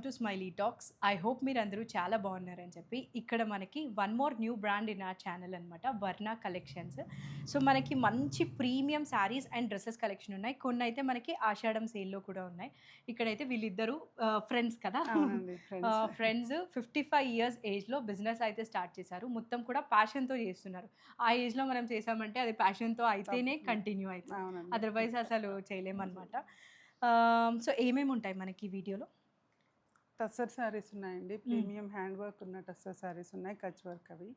To smiley talks. I hope మీరందరూ చాలా బాగున్నారని చెప్పి. ఇక్కడ మనకి one more new brand in our channel అనమాట, వర్ణ కలెక్షన్స్. సో మనకి మంచి premium saris and dresses collection ఉన్నాయి. కొన్ని అయితే మనకి ఆషాఢం సేల్లో కూడా ఉన్నాయి. ఇక్కడైతే వీళ్ళిద్దరూ ఫ్రెండ్స్ కదా, అవునండి, ఫ్రెండ్స్. ఫ్రెండ్స్ 55 ఇయర్స్ ఏజ్లో బిజినెస్ అయితే స్టార్ట్ చేశారు. మొత్తం కూడా ప్యాషన్తో చేస్తున్నారు. ఆ ఏజ్లో మనం చేసామంటే అది ప్యాషన్తో అయితేనే కంటిన్యూ అవుతుంది, అవునండి. అదర్వైజ్ అసలు చేయలేమన్నమాట. సో ఏమేమి ఉంటాయి మనకి ఈ వీడియోలో? టస్సర్ శారీస్ ఉన్నాయండి, ప్రీమియం హ్యాండ్ వర్క్ ఉన్న టస్సర్ శారీస్ ఉన్నాయి, కచ్ వర్క్ అవి.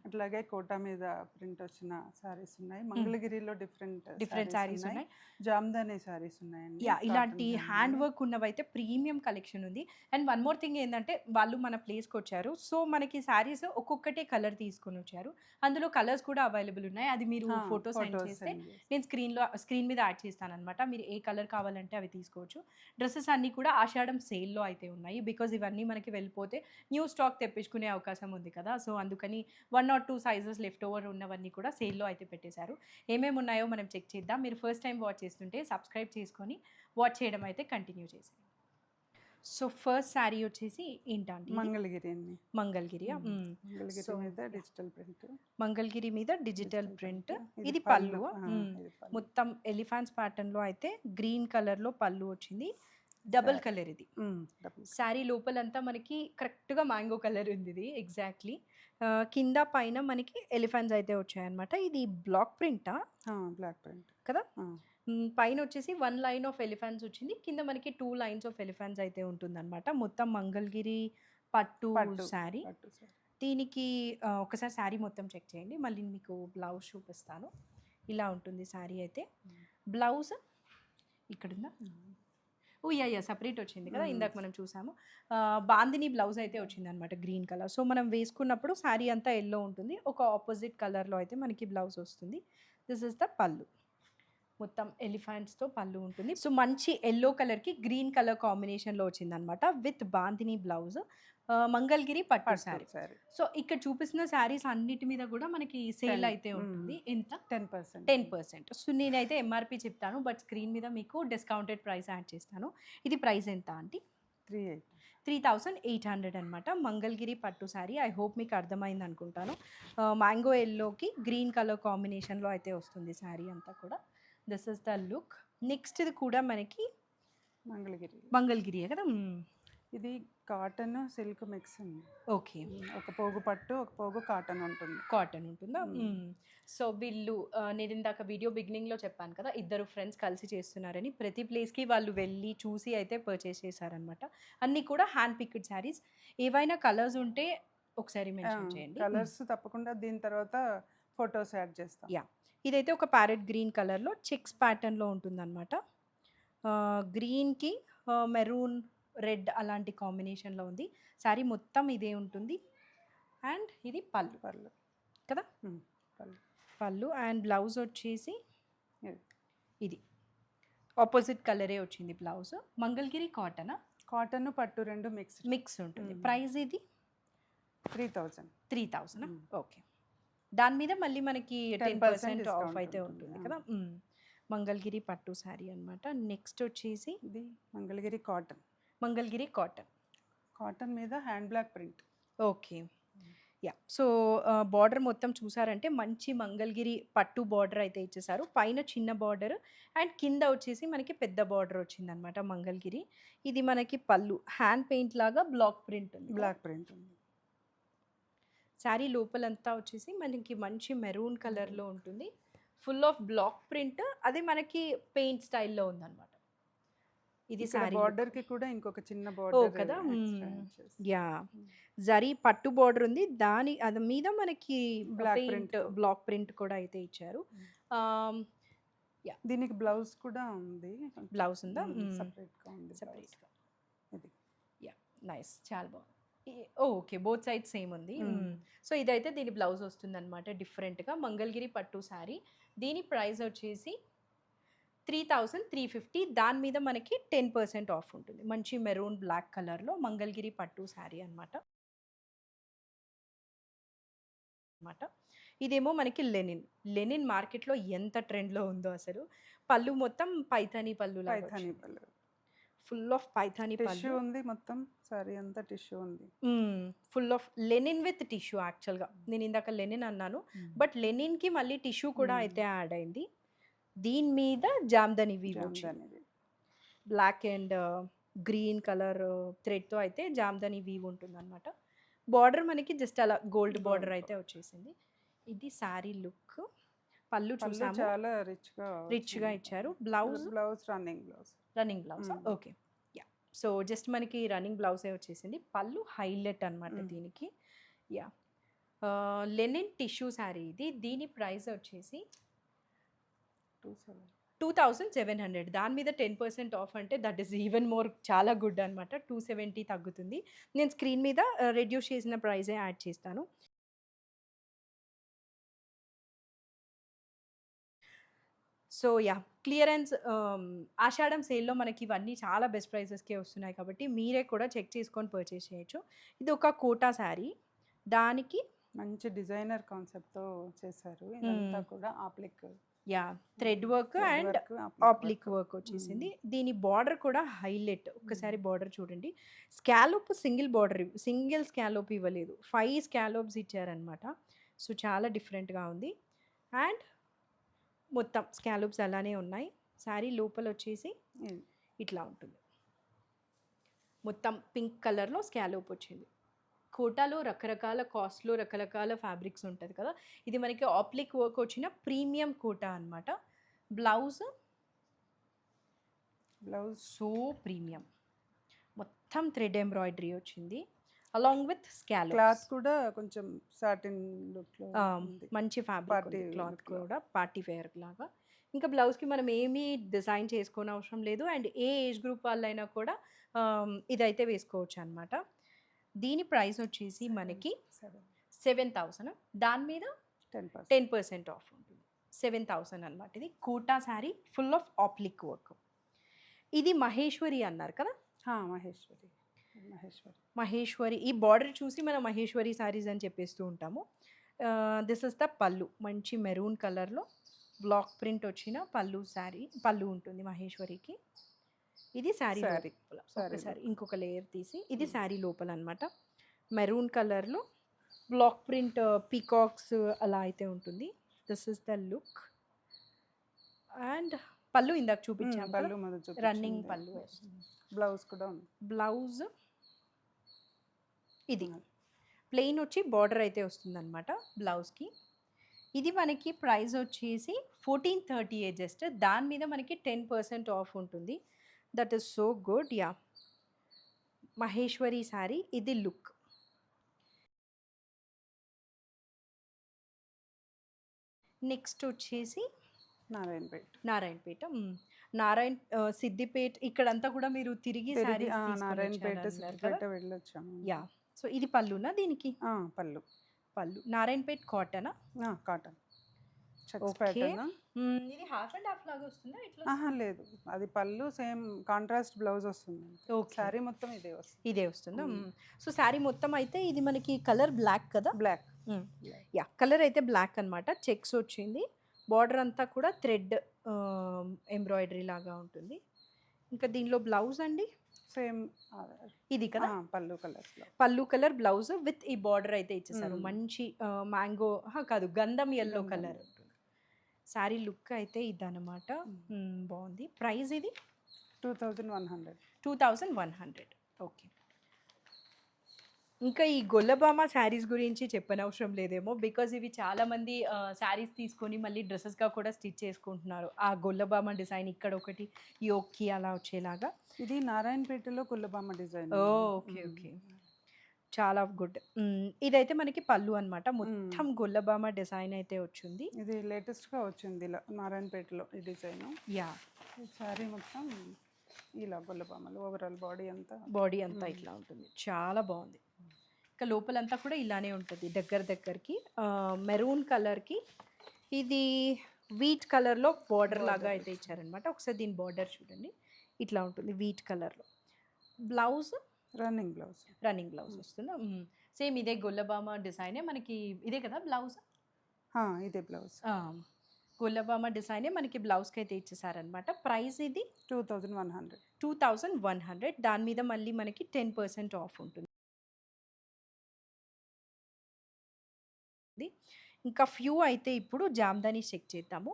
అట్లాగే కోటా మీద ప్రింట్ వచ్చిన శారీస్ ఉన్నాయి, మంగళగిరిలో డిఫరెంట్ శారీస్ ఉన్నాయి, జామ్దాని శారీస్ ఉన్నాయండి. యా, ఇలాంటి హ్యాండ్ వర్క్ ఉన్నవైతే ప్రీమియం కలెక్షన్ ఉంది. అండ్ వన్ మోర్ థింగ్ ఏంటంటే, వాళ్ళు మన ప్లేస్కి వచ్చారు, సో మనకి శారీస్ ఒక్కొక్కటే కలర్ తీసుకొని వచ్చారు. అందులో కలర్స్ కూడా అవైలబుల్ ఉన్నాయి. అది మీరు ఫోటో సెండ్ చేస్తే నేను స్క్రీన్ మీద యాడ్ చేస్తాను అనమాట. మీరు ఏ కలర్ కావాలంటే అవి తీసుకోవచ్చు. డ్రెస్సెస్ అన్నీ కూడా ఆషాఢం సేల్లో అయితే ఉన్నాయి, బికాజ్ ఇవన్నీ మనకి వెళ్ళిపోతే న్యూ స్టాక్ తెప్పించుకునే అవకాశం ఉంది కదా. సో అందుకని 1 or 2 సైజెస్ లెఫ్ట్ ఓవర్ ఉన్నవన్నీ కూడా సేల్లో అయితే పెట్టేశారు. ఏమేమి ఉన్నాయో మనం చెక్ చేద్దాం. మీరు ఫస్ట్ టైం వాచ్ చేస్తుంటే సబ్స్క్రైబ్ చేసుకొని వాచ్ చేయడం అయితే కంటిన్యూ చేసేయండి. సో ఫస్ట్ శారీ వచ్చేసి ఏంటంటే మంగళగిరి అండి. మంగళగిరి మీద డిజిటల్ ప్రింట్. మంగళగిరి మీద డిజిటల్ ప్రింట్. ఇది పళ్ళు. మొత్తం ఎలిఫాంట్స్ ప్యాటర్న్ లో అయితే గ్రీన్ కలర్ లో పళ్ళు వచ్చింది. డబుల్ కలర్ ఇది. శారీ లోపలంతా మనకి కరెక్ట్గా మ్యాంగో కలర్ ఉంది. ఇది ఎగ్జాక్ట్లీ కింద పైన మనకి ఎలిఫెంట్స్ అయితే వచ్చాయన్నమాట. ఇది బ్లాక్ ప్రింటా? బ్లాక్ ప్రింట్ కదా. పైన వచ్చేసి 1 లైన్ ఆఫ్ ఎలిఫెంట్స్ వచ్చింది, కింద మనకి 2 లైన్స్ ఆఫ్ ఎలిఫెంట్స్ అయితే ఉంటుందన్నమాట. మొత్తం మంగళగిరి పట్టు శారీ. దీనికి ఒకసారి శారీ మొత్తం చెక్ చేయండి, మళ్ళీ మీకు బ్లౌజ్ చూపిస్తాను. ఇలా ఉంటుంది శారీ అయితే. బ్లౌజ్ ఇక్కడ ఉందా? యా, సపరేట్ వచ్చింది కదా, ఇందాక మనం చూసాము. బాందిని బ్లౌజ్ అయితే వచ్చింది అనమాట, గ్రీన్ కలర్. సో మనం వేసుకున్నప్పుడు శారీ అంతా ఎల్లో ఉంటుంది, ఒక ఆపోజిట్ కలర్లో అయితే మనకి బ్లౌజ్ వస్తుంది. దిస్ ఇస్ ద పళ్ళు. మొత్తం ఎలిఫెంట్స్తో పళ్ళు ఉంటుంది. సో మంచి ఎల్లో కలర్కి గ్రీన్ కలర్ కాంబినేషన్లో వచ్చిందనమాట, విత్ బాందిని బ్లౌజ్. మంగళగిరి పట్టు శారీ. సో ఇక్కడ చూపిస్తున్న శారీస్ అన్నిటి మీద కూడా మనకి సేల్ అయితే ఉంటుంది. ఎంత? 10%. సో నేనైతే ఎంఆర్పి చెప్తాను, బట్ స్క్రీన్ మీద మీకు డిస్కౌంటెడ్ ప్రైస్ యాడ్ చేస్తాను. ఇది ప్రైస్ ఎంత అంటే 3,800 అనమాట. మంగళగిరి పట్టు శారీ. ఐ హోప్ మీకు అర్థమైంది అనుకుంటాను. మ్యాంగో ఎల్లోకి గ్రీన్ కలర్ కాంబినేషన్లో అయితే వస్తుంది శారీ అంతా కూడా. This is the look. Next ఇది కూడా మనకి మంగళగిరియే కదా. ఇది కాటన్ సిల్క్ మిక్స్ ఉంది. ఓకే, ఒక పోగు పట్టు, ఒక పోగు కాటన్ ఉంటుందా? సో వీళ్ళు నేను ఇందాక వీడియో బిగినింగ్లో చెప్పాను కదా, ఇద్దరు ఫ్రెండ్స్ కలిసి చేస్తున్నారని. ప్రతి ప్లేస్కి వాళ్ళు వెళ్ళి చూసి అయితే పర్చేస్ చేశారనమాట. అన్నీ కూడా హ్యాండ్ పిక్డ్ శారీస్. ఏవైనా కలర్స్ ఉంటే ఒకసారి మెన్షన్ చేయండి. కలర్స్ తప్పకుండా దీని తర్వాత ఫొటోస్ యాడ్ చేస్తాం. యా, ఇదైతే ఒక ప్యారెట్ గ్రీన్ కలర్లో చెక్స్ ప్యాటర్న్లో ఉంటుందన్నమాట. గ్రీన్కి మెరూన్ రెడ్ అలాంటి కాంబినేషన్లో ఉంది. శారీ మొత్తం ఇదే ఉంటుంది. అండ్ ఇది పళ్ళు కదా. పళ్ళు అండ్ బ్లౌజ్ వచ్చేసి ఇది ఆపోజిట్ కలరే వచ్చింది బ్లౌజ్. మంగళగిరి కాటన్ పట్టు రెండు మిక్స్ ఉంటుంది. ప్రైస్ ఇది 3,000. ఓకే, దాని మీద మళ్ళీ మనకి 10% ఆఫ్ అయితే ఉంటుంది కదా. మంగళగిరి పట్టు శారీ అనమాట. నెక్స్ట్ వచ్చేసి ఇది మంగళగిరి కాటన్ మీద hand black print. Okay, yeah. So border మొత్తం చూసారంటే మంచి మంగళగిరి పట్టు బార్డర్ అయితే ఇచ్చేసారు. పైన చిన్న బార్డర్ అండ్ కింద వచ్చేసి మనకి పెద్ద బార్డర్ వచ్చిందనమాట మంగళగిరి. ఇది మనకి పళ్ళు హ్యాండ్ పెయింట్ లాగా బ్లాక్ ప్రింట్ ఉంది. శారీ లోపలంతా వచ్చేసి మనకి మంచి మెరూన్ కలర్లో ఉంటుంది, ఫుల్ ఆఫ్ బ్లాక్ ప్రింట్. అది మనకి పెయింట్ స్టైల్లో ఉందన్నమాట. ఇది శారీ బార్డర్ కి కూడా ఇంకొక చిన్న బార్డర్ కదా. యా, జరీ పట్టు బార్డర్ ఉంది, అది మీద మనకి బ్లాక్ ప్రింట్ కూడా అయితే ఇచ్చారు. దీనికి బ్లౌజ్ కూడా ఉంది. బ్లౌజ్ ఉందా? సపరేట్గా. యా, నైస్, చాలా బాగుంది. ఓకే, బోత్ సైడ్ సేమ్ ఉంది. సో ఇదైతే దీని బ్లౌజ్ వస్తుంది అనమాట డిఫరెంట్గా. మంగళగిరి పట్టు శారీ. దీని ప్రైస్ వచ్చేసి 3,350. దాని మీద మనకి 10% ఆఫ్ ఉంటుంది. మంచి మెరూన్ బ్లాక్ కలర్లో మంగళగిరి పట్టు శారీ అనమాట. ఇదేమో మనకి లెనిన్ మార్కెట్లో ఎంత ట్రెండ్లో ఉందో అసలు. పళ్ళు మొత్తం పైథానీ పళ్ళు. ఫుల్ ఆఫ్ పైథానీ టిష్యూ పళ్ళు. ఉంది మొత్తం సారీ అంతా టిష్యూ ఉంది. Full of Lenin with tissue యాక్చువల్‌గా. నేను ఇందాక లెనిన్ అన్నాను. బట్ లెనిన్‌కి మళ్ళీ టిష్యూ కూడా అయితే యాడ్ అయింది. దీని మీద జామ్దని వీవ్ వచ్చింది. జామ్దానిది. బ్లాక్ అండ్ గ్రీన్ కలర్ థ్రెడ్‌తో అయితే జామ్దాని వీవ్ ఉంటుందన్నమాట. బార్డర్ మనకి జస్ట్ అలా గోల్డ్ బార్డర్ అయితే వచ్చేసింది. ఇది శారీ లుక్. పళ్ళు పళ్ళు చూసాము. చాలా రిచ్‌గా రిచ్‌గా ఇచ్చారు. Blouse running blouse. రన్నింగ్ బ్లౌజా? ఓకే. యాహ్! సో, జస్ట్ మనకి రన్నింగ్ బ్లౌజే వచ్చేసింది. పళ్ళు హైలైట్ అనమాట దీనికి. యాహ్! లెనిన్ టిష్యూ శారీ ఇది. దీని ప్రైస్ వచ్చేసి 2700. దాని మీద 10% ఆఫ్ అంటే దట్ ఈస్ ఈవెన్ మోర్ చాలా గుడ్ అనమాట. 270 తగ్గుతుంది. నేను స్క్రీన్ మీద రెడ్యూస్ చేసిన ప్రైజే యాడ్ చేస్తాను. So yeah! క్లియరెన్స్ ఆషాఢం సేల్‌లో మనకి ఇవన్నీ చాలా బెస్ట్ ప్రైజెస్‌కే వస్తున్నాయి కాబట్టి మీరే కూడా చెక్ చేసుకొని పర్చేస్ చేయొచ్చు. ఇది ఒక కోటా శారీ. దానికి మంచి డిజైనర్ కాన్సెప్ట్‌తో చేశారు. ఇదంతా కూడా applique. Yeah! Thread work and applique work వచ్చేసింది. దీని బార్డర్ కూడా హైలైట్. ఒక్కసారి బార్డర్ చూడండి. స్కాలోప్ సింగిల్ స్కాలోప్ ఇవ్వలేదు. 5 స్కాలోప్స్ ఇచ్చారనమాట. సో, చాలా డిఫరెంట్‌గా ఉంది. అండ్ మొత్తం స్కాలోప్స్ అలానే ఉన్నాయి. శారీ లోపల వచ్చేసి ఇట్లా ఉంటుంది. మొత్తం పింక్ కలర్‌లో స్కాలోప్ వచ్చింది. కోటాలో రకరకాల కాస్ట్‌లో రకరకాల ఫ్యాబ్రిక్స్ ఉంటది కదా! ఇది మనకి ఆప్లిక్ వర్క్ వచ్చిన ప్రీమియం కోటా అనమాట. Blouse so premium. మొత్తం థ్రెడ్ ఎంబ్రాయిడరీ వచ్చింది. Along with scallops. క్లాత్ కూడా కొంచెం సాటిన్ లుక్‌లో ఉంది. మంచి ఫ్యాబ్రిక్ ఉంది. క్లాత్ కూడా పార్టీ వేర్ లాగా. ఇంకా బ్లౌజ్‌కి మనం ఏమీ డిజైన్ చేసుకోనవసరం లేదు. అండ్ ఏ ఏజ్ గ్రూప్ వాళ్ళైనా కూడా ఇదైతే వేసుకోవచ్చనమాట. దీని ప్రైస్ వచ్చేసి మనకి 7000. దాని మీద 10% ఆఫ్ ఉంటుంది. 7000 అనమాట. ఇది Kota sari full of applique work. ఇది మహేశ్వరి అన్నారు కదా! మహేశ్వరి. ఈ బార్డర్ చూసి మనం మహేశ్వరి శారీస్ అని చెప్పేస్తూ ఉంటాము. దిస్ ఇస్ ద పళ్ళు. మంచి మెరూన్ కలర్‌లో బ్లాక్ ప్రింట్ వచ్చిన పళ్ళు ఉంటుంది మహేశ్వరికి. ఇది శారీ లోపల. ఒకసారి ఇంకొక లేయర్ తీసి ఇది శారీ లోపల అనమాట. మెరూన్ కలర్‌లో బ్లాక్ ప్రింట్ పీకాక్స్ అలా అయితే ఉంటుంది. This is the look. And పళ్ళు ఇందాక చూపించాం. రన్నింగ్ పళ్ళు వస్తుంది. బ్లౌజ్ కూడా ఉంది. బ్లౌజ్ ఇది ప్లెయిన్ వచ్చి బార్డర్ అయితే వస్తుందన్నమాట బ్లౌజ్కి. ఇది మనకి ప్రైస్ వచ్చేసి 1438 జస్ట్. దాని మీద మనకి 10% ఆఫ్ ఉంటుంది. That is so good. Yeah, Maheshwari sari. ఇది లుక్. నెక్స్ట్ వచ్చేసి నారాయణపేట. సిద్దిపేట ఇక్కడంతా కూడా మీరు తిరిగి నారాయణపేట వెళ్ళొచ్చాము. యా, సో ఇది పళ్ళునా దీనికి? పళ్ళు. నారాయణపేట కాటనా? కాటన్. ఇది హాఫ్ అండ్ హాఫ్ లాగా వస్తుందా ఇట్లా? లేదు, అది పళ్ళు సేమ్ కాంట్రాస్ట్ బ్లౌజ్ వస్తుంది. శారీ మొత్తం ఇదే వస్తుందా? సో శారీ మొత్తం అయితే ఇది మనకి కలర్ బ్లాక్ కదా? బ్లాక్. యా, కలర్ అయితే బ్లాక్ అనమాట. చెక్స్ వచ్చింది. బార్డర్ అంతా కూడా థ్రెడ్ ఎంబ్రాయిడరీ లాగా ఉంటుంది. ఇంకా దీనిలో బ్లౌజ్ అండి సేమ్ ఇది కదా? పళ్ళు కలర్ బ్లౌజ్ విత్ ఈ బార్డర్ అయితే ఇచ్చేసారు. మంచి మ్యాంగో కాదు, గంధం ఎల్లో కలర్. శారీ లుక్ అయితే ఇదన్నమాట. బాగుంది. ప్రైస్ ఇది 2100. ఓకే. ఇంకా ఈ గొల్లబామ శారీస్ గురించి చెప్పనవసరం లేదేమో, బికాజ్ ఇవి చాలామంది శారీస్ తీసుకొని మళ్ళీ డ్రెస్సెస్గా కూడా స్టిచ్ చేసుకుంటున్నారు. ఆ గొల్లబామ డిజైన్ ఇక్కడ ఒకటి యోక్కి అలా వచ్చేలాగా. ఇది నారాయణపేటలో గొల్లబామ డిజైన్. ఓకే. చాలా గుడ్. ఇదైతే మనకి పళ్ళు అనమాట. మొత్తం గొల్లబామ డిజైన్ అయితే వచ్చింది. ఇది లేటెస్ట్గా వచ్చింది నారాయణపేటలో ఈ డిజైన్. యా, శారీ మొత్తం ఇలా గొల్లబామలు. ఓవరాల్ బాడీ అంతా ఇట్లా ఉంటుంది. చాలా బాగుంది. ఇంకా లోపలంతా కూడా ఇలానే ఉంటుంది. దగ్గరికి మెరూన్ కలర్కి ఇది వీట్ కలర్లో బార్డర్ లాగా అయితే ఇచ్చారనమాట. ఒకసారి దీని బార్డర్ చూడండి, ఇట్లా ఉంటుంది వీట్ కలర్లో. బ్లౌజ్ రన్నింగ్ బ్లౌజ్ వస్తుందా? సేమ్ ఇదే గొల్లబామ డిజైనే మనకి. ఇదే కదా బ్లౌజ్? ఇదే బ్లౌజ్. గొల్లబామ డిజైనే మనకి బ్లౌజ్కి అయితే ఇచ్చేసారనమాట. ప్రైస్ ఇది 2100. 2100. దాని మీద మళ్ళీ మనకి 10% ఆఫ్ ఉంటుంది. ఇంకా ఫ్యూ అయితే ఇప్పుడు జామ్దాని చెక్ చేద్దాము.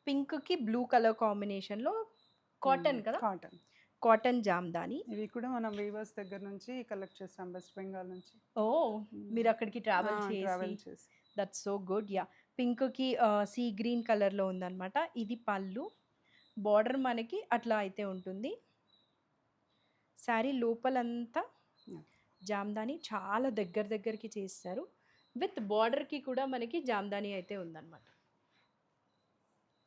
పింక్కి బ్లూ కలర్ కాంబినేషన్లో కాటన్ కదా, కాటన్. కాటన్ జామ్దాని. ఇవి కూడా మనం వీవర్స్ దగ్గర నుంచి కలెక్ట్ చేస్తాం, వెస్ట్ బెంగాల్ నుంచి. ఓ, మీరు అక్కడికి ట్రావెల్ చేసి, దట్స్ సో గుడ్. యా, పింక్కి సీ గ్రీన్ కలర్లో ఉందన్నమాట. ఇది పళ్ళు, బార్డర్ మనకి అట్లా అయితే ఉంటుంది. శారీ లోపలంతా జామ్దాని చాలా దగ్గరికి చేస్తారు. విత్ బార్డర్కి కూడా మనకి జామ్దాని అయితే ఉందన్నమాట.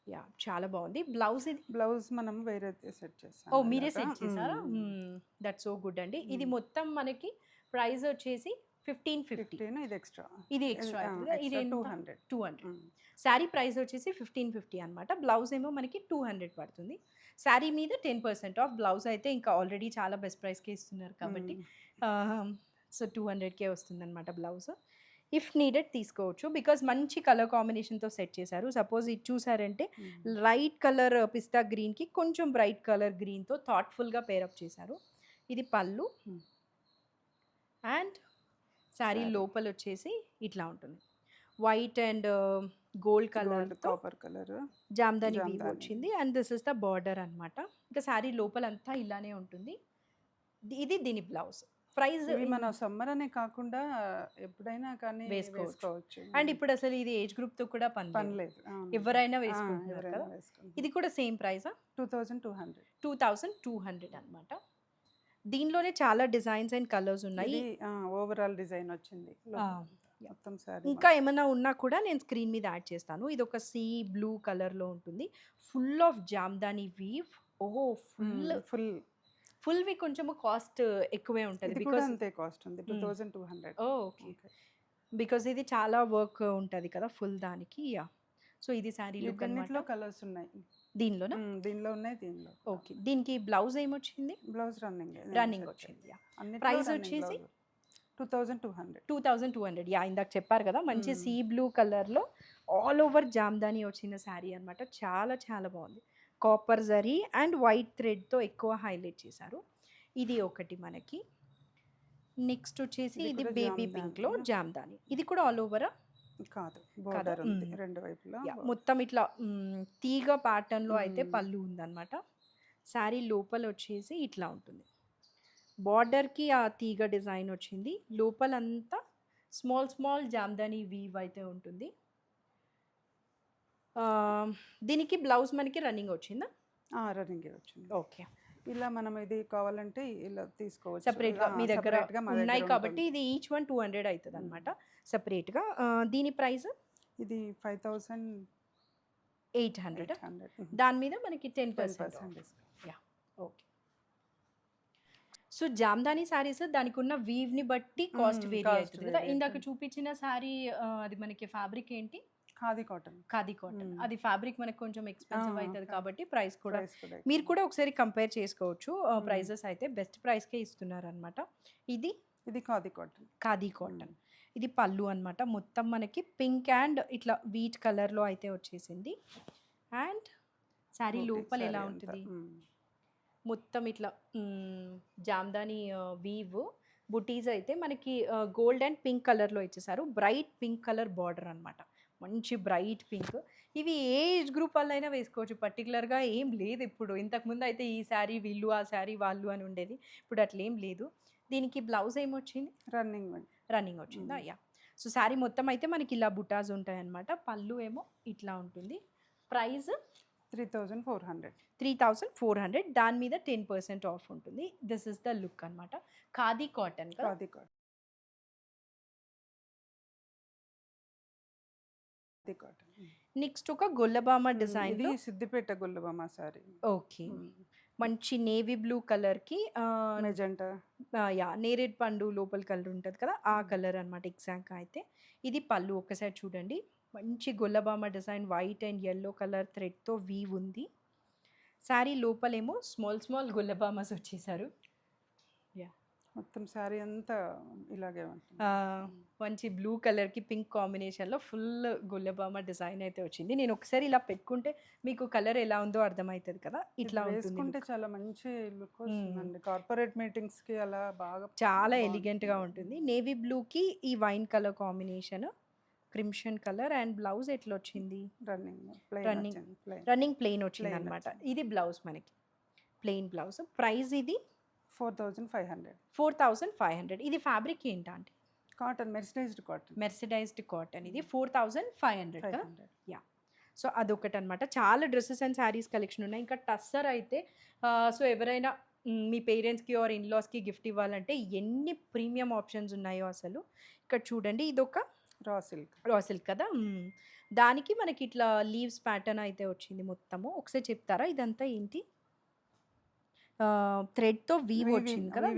యా, చాలా బాగుంది. బ్లౌజ్ ఇది, బ్లౌజ్ మనం వేరే సెట్ చేస్తాం. ఓ మీరే సెట్ చేశారా? దట్స్ సో గుడ్ అండి. ఇది మొత్తం మనకి ప్రైస్ వచ్చేసి 1550. ఇది ఎక్స్ట్రా, ఇది ఎక్స్ట్రా, ఇది 200. Mm. శారీ ప్రైస్ వచ్చేసి 1550 అనమాట. బ్లౌజ్ ఏమో మనకి 200 పడుతుంది. శారీ మీద 10% ఆఫ్. బ్లౌజ్ అయితే ఇంకా ఆల్రెడీ చాలా బెస్ట్ ప్రైస్కే ఇస్తున్నారు కాబట్టి సో 200కే వస్తుంది అనమాట బ్లౌజ్. ఇఫ్ నీడెడ్ తీసుకోవచ్చు, బికాజ్ మంచి కలర్ కాంబినేషన్తో సెట్ చేశారు. సపోజ్ ఇది చూసారంటే లైట్ కలర్ పిస్తా గ్రీన్కి కొంచెం బ్రైట్ కలర్ గ్రీన్తో థాట్ఫుల్గా పేరప్ చేశారు. ఇది పళ్ళు అండ్ శారీ లోపల వచ్చేసి ఇట్లా ఉంటుంది. White and gold colour, copper colour Jamdani weave వచ్చింది. And this is the border అనమాట. ఇంకా శారీ లోపల అంతా ఇలానే ఉంటుంది. ఇది దీని బ్లౌజ్. ప్రైస్ మన సమ్మర్ అనే కాకుండా ఎప్పుడైనా కానీ వేసుకోవచ్చు. అండ్ ఇప్పుడు అసలు ఇది ఏజ్ గ్రూప్ తో కూడా పని లేదు, ఎవరైనా వేసుకుంటారు కదా. ఇది కూడా సేమ్ ప్రైస్ 2200 అనమాట. దీనిలోనే చాలా డిజైన్స్ అండ్ కలర్స్ ఉన్నాయి. ఓవరాల్ డిజైన్ వచ్చింది మొత్తం సారీ. ఇంకా ఏమైనా ఉన్నా కూడా నేను స్క్రీన్ మీద యాడ్ చేస్తాను. ఇది ఒక సీ బ్లూ కలర్ లో ఉంటుంది. Full of Jamdani weave. ఓహో, ఫుల్ వి కొంచెం కాస్ట్ ఎక్కువే ఉంటుంది. బికాజ్ అంతే కాస్ట్ ఉంది, 2200. ఓకే, బికాజ్ ఇది చాలా వర్క్ ఉంటుంది కదా ఫుల్ దానికి. యా, సో ఇది శారీ లుక్ అన్నమాట. కలర్స్ ఉన్నాయి దీనిలోనా? దీనిలో ఉన్నాయి, దీనిలో. ఓకే, దీనికి బ్లౌజ్ ఏమొచ్చింది? బ్లౌజ్ రన్నింగ్ వచ్చింది. ప్రైస్ వచ్చేసి 2200. యా, ఇందాక చెప్పారు కదా, మంచి సీ బ్లూ కలర్లో ఆల్ ఓవర్ జామ్దాని వచ్చిన శారీ అనమాట. చాలా చాలా బాగుంది. కాపర్ జరీ అండ్ వైట్ థ్రెడ్తో ఎక్కువ హైలైట్ చేశారు. ఇది ఒకటి మనకి. నెక్స్ట్ వచ్చేసి ఇది బేబీ పింక్లో జామ్దాని. ఇది కూడా ఆల్ ఓవరా? కాదు, బోర్డర్ ఉంది రెండు వైపులా. మొత్తం ఇట్లా తీగ ప్యాటర్న్లో అయితే పళ్ళు ఉందన్నమాట. శారీ లోపల వచ్చేసి ఇట్లా ఉంటుంది. బార్డర్కి ఆ తీగ డిజైన్ వచ్చింది. లోపలంతా స్మాల్ జామ్దాని వీవ్ అయితే ఉంటుంది. దీనికి బ్లౌజ్ మనకి రన్నింగ్ వచ్చిందా? రన్నింగ్ వచ్చింది. ఓకే, ఇలా మనం ఇది కావాలంటే ఇలా తీసుకోవచ్చు సెపరేట్గా. మీ దగ్గర ఉన్నాయి కాబట్టి ఇది ఈచ్ వన్ 200 అవుతుంది అనమాట సెపరేట్గా. దీని ప్రైస్ ఇది 5800. దాని మీద మనకి 10%. Yeah, okay. So Jamdani saris దానికి ఉన్న వీవ్ని బట్టి కాస్ట్ వేరీ అవుతుంది కదా. ఇందాక చూపించిన శారీ అది మనకి ఫ్యాబ్రిక్ ఏంటి? ఖాదీ కాటన్. అది ఫ్యాబ్రిక్ మనకు కొంచెం ఎక్స్పెన్సివ్ అవుతుంది కాబట్టి ప్రైస్ కూడా మీరు కూడా ఒకసారి కంపేర్ చేసుకోవచ్చు. ప్రైజెస్ అయితే బెస్ట్ ప్రైస్కే ఇస్తున్నారు అనమాట. ఇది ఖాదీ కాటన్. ఇది పళ్ళు అనమాట. మొత్తం మనకి పింక్ అండ్ ఇట్లా వీట్ కలర్లో అయితే వచ్చేసింది. అండ్ శారీ లోపల ఎలా ఉంటుంది? మొత్తం ఇట్లా జామ్దాని వీవ్ బుటీస్ అయితే మనకి గోల్డ్ అండ్ పింక్ కలర్లో ఇచ్చేసారు. బ్రైట్ పింక్ కలర్ బార్డర్ అనమాట. మంచి బ్రైట్ పింక్. ఇవి ఏ ఏజ్ గ్రూప్ వాళ్ళైనా వేసుకోవచ్చు, పర్టికులర్గా ఏం లేదు ఇప్పుడు. ఇంతకుముందు అయితే ఈ శారీ వీళ్ళు, ఆ శారీ వాళ్ళు అని ఉండేది. ఇప్పుడు అట్లా ఏం లేదు. దీనికి బ్లౌజ్ ఏమొచ్చింది? రన్నింగ్ వచ్చిందా? యా. సో శారీ మొత్తం అయితే మనకి ఇలా బుటాస్ ఉంటాయి అన్నమాట. పళ్ళు ఏమో ఇట్లా ఉంటుంది. ప్రైస్ 3400. దాని మీద 10% ఆఫ్ ఉంటుంది. దిస్ ఇస్ ద లుక్ అనమాట. ఖాదీ కాటన్. నెక్స్ట్ ఒక గొల్లబామ డిజైన్, ఇది సిద్దిపేట గొల్లబామ సారీ. ఓకే, మంచి నేవీ బ్లూ కలర్కి మెజెంటా, నేరేడ్ పండు లోపల కలర్ ఉంటుంది కదా, ఆ కలర్ అనమాట ఎగ్జాక్ట్గా. అయితే ఇది పళ్ళు ఒకసారి చూడండి. మంచి Gollabhama design, white and yellow colour థ్రెడ్తో వీవ్ ఉంది. శారీ లోపలేమో స్మాల్ గొల్లబామస్ వచ్చేసారు. మొత్తం శారీ అంతా ఇలాగే ఉంటుంది. మంచి బ్లూ కలర్కి పింక్ కాంబినేషన్లో ఫుల్ గుల్లబామ డిజైన్ అయితే వచ్చింది. నేను ఒకసారి ఇలా పెట్టుకుంటే మీకు కలర్ ఎలా ఉందో అర్థమవుతుంది కదా, ఇట్లా ఉంటుంది వేసుకుంటే look. చాలా మంచి లుక్ వస్తుందండి. కార్పొరేట్ మీటింగ్స్ కి అలా బాగా చాలా బాగుంటుంది. ఎలిగెంట్గా ఉంటుంది. నేవీ బ్లూకి ఈ wine colour combination, crimson colour and blouse ఎట్లా వచ్చింది, running running plain running plain వచ్చింది Plain అనమాట. వచ్చింది. ఇది బ్లౌజ్ మనకి ప్లెయిన్ బ్లౌజ్. ప్రైస్ ఇది 4500 4500. ఇది ఫ్యాబ్రిక్ ఏంటా అంటే cotton, mercerised cotton. Mercerised cotton. ఇది 4500 కదా. 500 యా, సో అదొకటి అనమాట. చాలా డ్రెస్సెస్ అండ్ శారీస్ కలెక్షన్ ఉన్నాయి. ఇంకా టస్సర్ అయితే సో ఎవరైనా మీ పేరెంట్స్కి ఆర్ ఇన్లాస్కి గిఫ్ట్ ఇవ్వాలంటే ఎన్ని ప్రీమియం ఆప్షన్స్ ఉన్నాయో అసలు. ఇక్కడ చూడండి, ఇదొక రా సిల్క్ కదా. దానికి మనకి ఇట్లా లీవ్స్ ప్యాటర్న్ అయితే వచ్చింది మొత్తము. ఒకసారి చెప్తారా ఇదంతా ఏంటి? థ్రెడ్తో వీవ్ వచ్చింది కదా.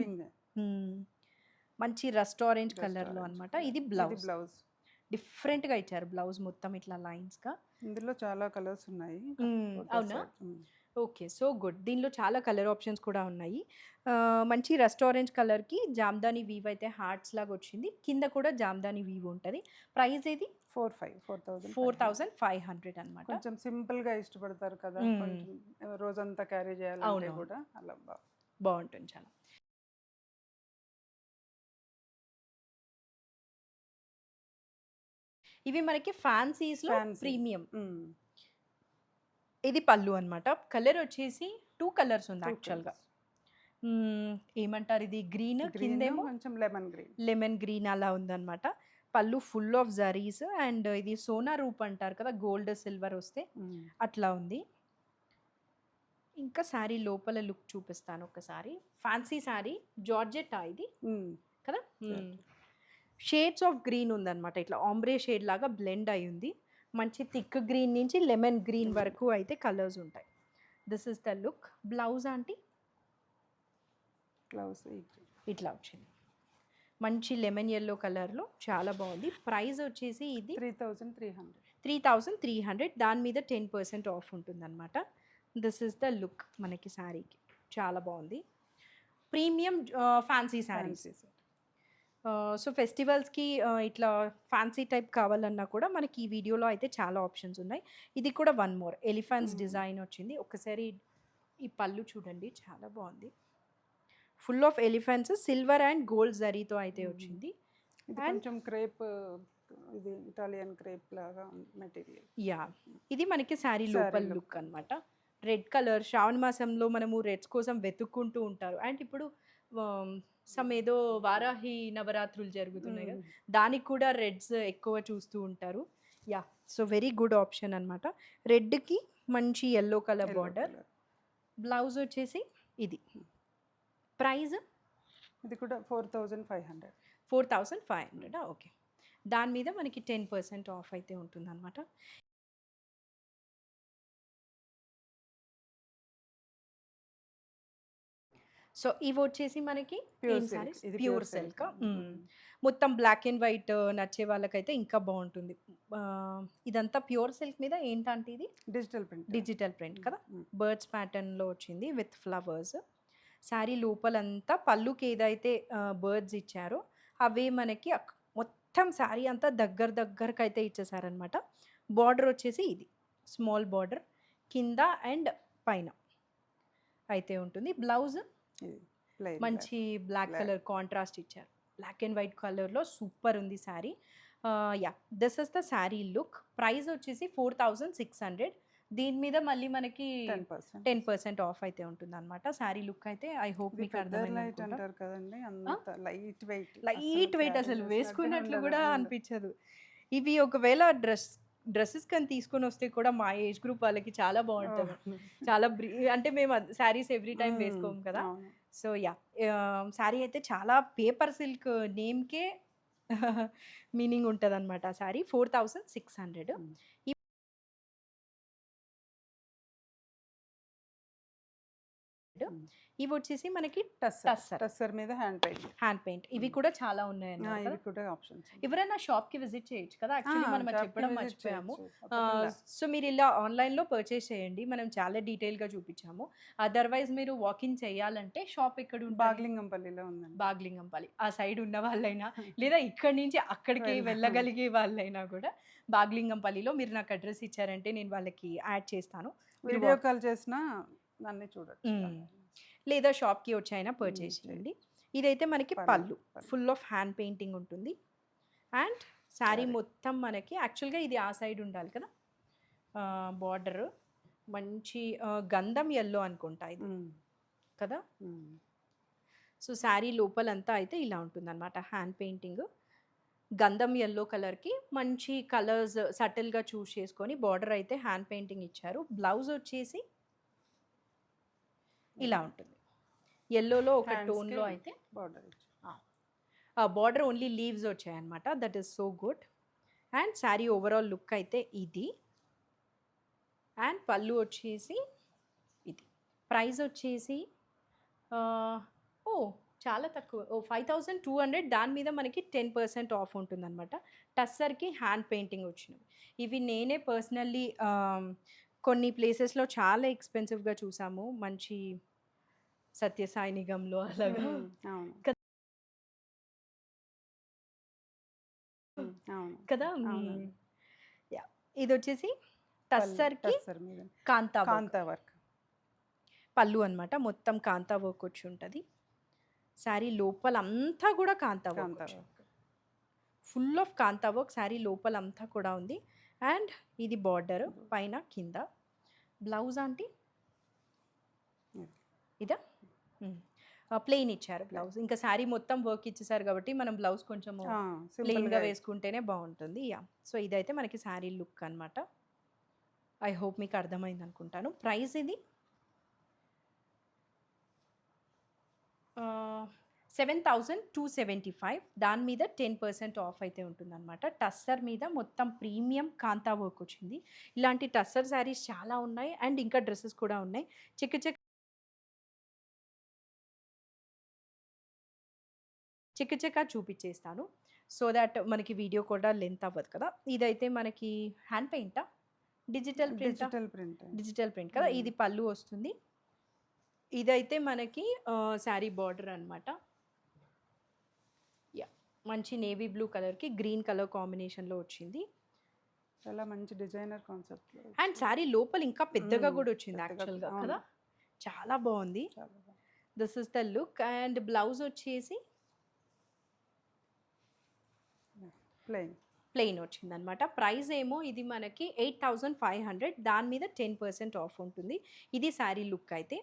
మంచి రస్ట్ ఆరెంజ్ కలర్లో అనమాట. ఇది బ్లౌజ్ డిఫరెంట్గా ఇచ్చారు. బ్లౌజ్ మొత్తం ఇట్లా లైన్స్గా. ఇందులో చాలా కలర్స్ ఉన్నాయి. అవునా, ఓకే, సో గుడ్. దీనిలో చాలా కలర్ ఆప్షన్స్ కూడా ఉన్నాయి. మంచి రస్ట్ ఆరెంజ్ కలర్కి జామ్దాని వీవ్ అయితే హార్ట్స్ లాగా వచ్చింది. కింద కూడా జామ్దాని వీవ్ ఉంటుంది. ప్రైస్ ఇది 4500 అనమాట. కొంచెం సింపుల్ గా ఇష్టపడతారు కదా, కొంచెం రోజంతా క్యారీ చేయాలంటే కూడా అలా బాగుంటుంది చాలా. ఇవి మనకి ఫ్యాన్సీస్లో ప్రీమియం. ఇది పళ్ళు అనమాట. కలర్ వచ్చేసి 2 కలర్స్ ఉంది యాక్చువల్గా. ఏమంటారు, ఇది గ్రీన్, కిందేమో కొంచెం లెమన్ గ్రీన్ అలా ఉందన్నమాట. పళ్ళు ఫుల్ ఆఫ్ జరీస్ అండ్ ఇది సోనా రూప్ అంటారు కదా, గోల్డ్ సిల్వర్ వస్తే అట్లా ఉంది. ఇంకా శారీ లోపల లుక్ చూపిస్తాను ఒకసారి. ఫ్యాన్సీ శారీ, జార్జెట్ ఇది కదా. షేడ్స్ ఆఫ్ గ్రీన్ ఉందన్నమాట. ఇట్లా ఆంబ్రే షేడ్ లాగా బ్లెండ్ అయి ఉంది. మంచి థిక్ గ్రీన్ నుంచి లెమన్ గ్రీన్ వరకు అయితే కలర్స్ ఉంటాయి. This is the look. Blouse aunty ఇట్లా వచ్చింది, మంచి లెమన్ ఎల్లో కలర్లో, చాలా బాగుంది. ప్రైస్ వచ్చేసి ఇది 3300. దాని మీద 10% ఆఫ్ ఉంటుందన్నమాట. దిస్ ఇస్ ద లుక్ మనకి శారీకి. చాలా బాగుంది. Premium fancy saris. సో ఫెస్టివల్స్కి ఇట్లా ఫ్యాన్సీ టైప్ కావాలన్నా కూడా మనకి ఈ వీడియోలో అయితే చాలా ఆప్షన్స్ ఉన్నాయి. ఇది కూడా వన్ మోర్ ఎలిఫెంట్స్ డిజైన్ వచ్చింది. ఒకసారి ఈ పళ్ళు చూడండి, చాలా బాగుంది. Full of elephants, silver and gold జరీతో అయితే వచ్చింది. కొంచెం క్రేప్, ఇది ఇటాలియన్ క్రేప్ లాగా మెటీరియల్. యా, ఇది మనకి శారీ లోపల లుక్ అన్నమాట. రెడ్ కలర్, శ్రావణ మాసంలో మనము రెడ్స్ కోసం వెతుక్కుంటూ ఉంటారు. అండ్ ఇప్పుడు సమ్ ఏదో వారాహి నవరాత్రులు జరుగుతున్నాయి కదా, దానికి కూడా రెడ్స్ ఎక్కువ చూస్తూ ఉంటారు. Yeah, so very good option అనమాట. రెడ్కి మంచి ఎల్లో కలర్ బార్డర్. బ్లౌజ్ వచ్చేసి ఇది. ప్రైస్ ఇది కూడా 4500. ఓకే. దాని మీద మనకి 10% ఆఫ్ అయితే ఉంటుందన్నమాట. సో ఇవి వచ్చేసి మనకి ప్యూర్ సిల్క్. మొత్తం బ్లాక్ అండ్ వైట్ నచ్చే వాళ్ళకైతే ఇంకా బాగుంటుంది. ఇదంతా ప్యూర్ సిల్క్ మీద ఏంటంటే ఇది డిజిటల్ ప్రింట్ కదా, బర్డ్స్ ప్యాటర్న్లో వచ్చింది విత్ ఫ్లవర్స్. శారీ లోపలంతా పళ్ళుకి ఏదైతే బర్డ్స్ ఇచ్చారో అవే మనకి మొత్తం శారీ అంతా దగ్గరకు అయితే ఇచ్చేసారనమాట. బార్డర్ వచ్చేసి ఇది స్మాల్ బార్డర్ కింద అండ్ పైన అయితే ఉంటుంది. బ్లౌజ్ మంచి బ్లాక్ కలర్ కాంట్రాస్ట్ ఇచ్చారు. బ్లాక్ అండ్ వైట్ కలర్లో సూపర్ ఉంది sari. Yeah, this is the sari look. Price వచ్చేసి 4600. దీని మీద మళ్ళీ మనకి 10% ఆఫ్ అయితే ఉంటుంది అనమాట. శారీ లుక్ అయితే ఐ హోప్ మీకు అర్థమైంది. లైట్ వెయిట్, అసలు వేసుకున్నట్లు కూడా అనిపించదు. ఇవి ఒకవేళ డ్రెస్సెస్ కానీ తీసుకొని వస్తే కూడా మా ఏజ్ గ్రూప్ వాళ్ళకి చాలా బాగుంటుంది. చాలా అంటే మేము శారీస్ ఎవ్రీ టైం వేసుకోము కదా. సో యా, శారీ అయితే చాలా పేపర్ సిల్క్ నేమ్కే మీనింగ్ ఉంటుంది అనమాట. శారీ 4600. పెయింట్. ఇవి వచ్చేసి మనకి టస్సర్ మీద హ్యాండ్ పెయింట్. ఇవి కూడా చాలా ఉన్నాయి అన్నమాట. ఇవి కూడా ఆప్షన్స్. ఎవరైనా షాప్కి విజిట్ చేయొచ్చు కదా. యాక్చువల్లీ మనం అది చెప్పడం మర్చిపోయాము. సో మీరు ఇలా ఆన్లైన్లో పర్చేస్ చేయండి, మనం చాలా డీటెయిల్గా చూపించాము. అదర్వైజ్ మీరు వాకింగ్ చేయాలంటే షాప్ ఎక్కడ ఉంటుంది? బాగ్లింగంపల్లిలో ఉందండి. బాగ్లింగంపల్లి ఆ సైడ్ ఉన్న వాళ్ళైనా లేదా ఇక్కడి నుంచి అక్కడికి వెళ్ళగలిగే వాళ్ళైనా కూడా బాగ్లింగంపల్లిలో మీరు నాకు అడ్రస్ ఇచ్చారంటే నేను వాళ్ళకి యాడ్ చేస్తాను. వీడియో కాల్ చేసినా నన్ను చూడొచ్చు, లేదా షాప్కి వచ్చి అయినా పర్చేస్ చేయండి. ఇదైతే మనకి పళ్ళు ఫుల్ ఆఫ్ హ్యాండ్ పెయింటింగ్ ఉంటుంది. అండ్ శారీ మొత్తం మనకి యాక్చువల్గా ఇది ఆ సైడ్ ఉండాలి కదా, బార్డర్ మంచి గంధం ఎల్లో అనుకుంటా ఇది కదా. సో శారీ లోపలంతా అయితే ఇలా ఉంటుందన్నమాట హ్యాండ్ పెయింటింగ్. గంధం ఎల్లో కలర్కి మంచి కలర్స్ సటిల్గా చూస్ చేసుకొని బార్డర్ అయితే హ్యాండ్ పెయింటింగ్ ఇచ్చారు. బ్లౌజ్ వచ్చేసి ఇలా ఉంటుంది, ఎల్లోలో ఒక టోన్లో అయితే బార్డర్ ఓన్లీ లీవ్స్ వచ్చాయన్నమాట. That is so good. And sari overall look అయితే ఇది. అండ్ పళ్ళు వచ్చేసి ఇది. ప్రైస్ వచ్చేసి చాలా తక్కువ, 5200. దాని మీద మనకి 10% ఆఫ్ ఉంటుందన్నమాట. టస్సర్కి హ్యాండ్ పెయింటింగ్ వచ్చినవి. ఇవి నేనే పర్సనల్లీ కొన్ని ప్లేసెస్లో చాలా ఎక్స్పెన్సివ్గా చూసాము, మంచి సత్యసాయి నిగంలో అలాగా కదా. ఇది వచ్చేసి టస్సర్కి కాంతా వర్క్ పళ్ళు అనమాట. మొత్తం కాంతా వర్క్ వచ్చి ఉంటుంది. శారీ లోపల అంతా కూడా kantha work, full of kantha work sari లోపల అంతా కూడా ఉంది. అండ్ ఇది బార్డర్ పైన కింద. బ్లౌజ్ అంటే ఇదా ప్లెయిన్ ఇచ్చారు బ్లౌజ్. ఇంకా శారీ మొత్తం వర్క్ ఇచ్చేసారు కాబట్టి మనం బ్లౌజ్ కొంచెం ప్లెయిన్గా వేసుకుంటేనే బాగుంటుంది. సో ఇదైతే మనకి శారీ లుక్ అనమాట. ఐ హోప్ మీకు అర్థమైంది అనుకుంటాను. ప్రైస్ ఇది 7275. దాని మీద 10% ఆఫ్ అయితే ఉంటుందన్నమాట. టస్సర్ మీద మొత్తం ప్రీమియం కాంతా వర్క్ వచ్చింది. ఇలాంటి టస్సర్ శారీస్ చాలా ఉన్నాయి అండ్ ఇంకా డ్రెస్సెస్ కూడా ఉన్నాయి. చిక్క చూపించేస్తాను సో దాట్ మనకి వీడియో కూడా లెంత్ అవ్వదు కదా. ఇదైతే మనకి హ్యాండ్ పెయింటా డిజిటల్ ప్రింట్ కదా. ఇది పళ్ళు వస్తుంది. ఇదైతే మనకి శారీ బార్డర్ అనమాట. మంచి నేవీ బ్లూ కలర్కి గ్రీన్ కలర్ కాంబినేషన్లో వచ్చింది. చాలా మంచి డిజైనర్ కాన్సెప్ట్. అండ్ శారీ లోపల ఇంకా పెద్దగా కూడా వచ్చింది యాక్చువల్గా కదా. చాలా బాగుంది. This is the look. And blouse వచ్చేసి ప్లెయిన్ వచ్చింది అనమాట. ప్రైస్ ఏమో ఇది మనకి 8500. దాని మీద 10% ఆఫ్ ఉంటుంది. ఇది శారీ లుక్ అయితే.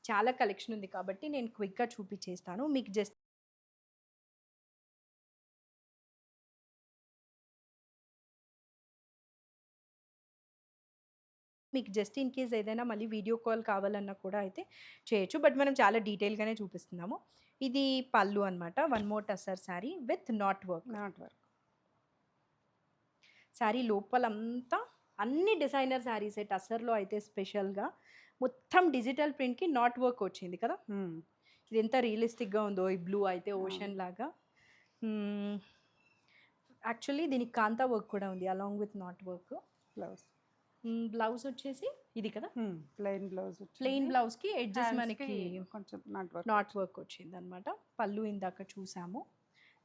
చాలా కలెక్షన్ ఉంది కాబట్టి నేను క్విక్గా చూపించేస్తాను మీకు. జస్ట్ ఇన్ కేస్ ఏదైనా మళ్ళీ వీడియో కాల్ కావాలన్నా కూడా అయితే చేయొచ్చు, బట్ మనం చాలా డీటెయిల్గానే చూపిస్తున్నాము. ఇది పళ్ళు అనమాట. One more tussar sari with not work. Sari లోపలంతా అన్ని డిజైనర్ శారీసే. టస్సర్లో అయితే స్పెషల్గా మొత్తం డిజిటల్ ప్రింట్కి నాట్ వర్క్ వచ్చింది కదా. ఇది ఎంత రియలిస్టిక్గా ఉందో. ఈ బ్లూ అయితే ఓషన్ లాగా. యాక్చువల్లీ దీనికి కాంతా వర్క్ కూడా ఉంది along with not work. Blouse వచ్చేసి ఇది కదా, ప్లెయిన్ బ్లౌజ్కి ఎడ్జెస్ మనకి కొంచెం నాట్ వర్క్ వచ్చింది అనమాట. పళ్ళు ఇందాక చూసాము.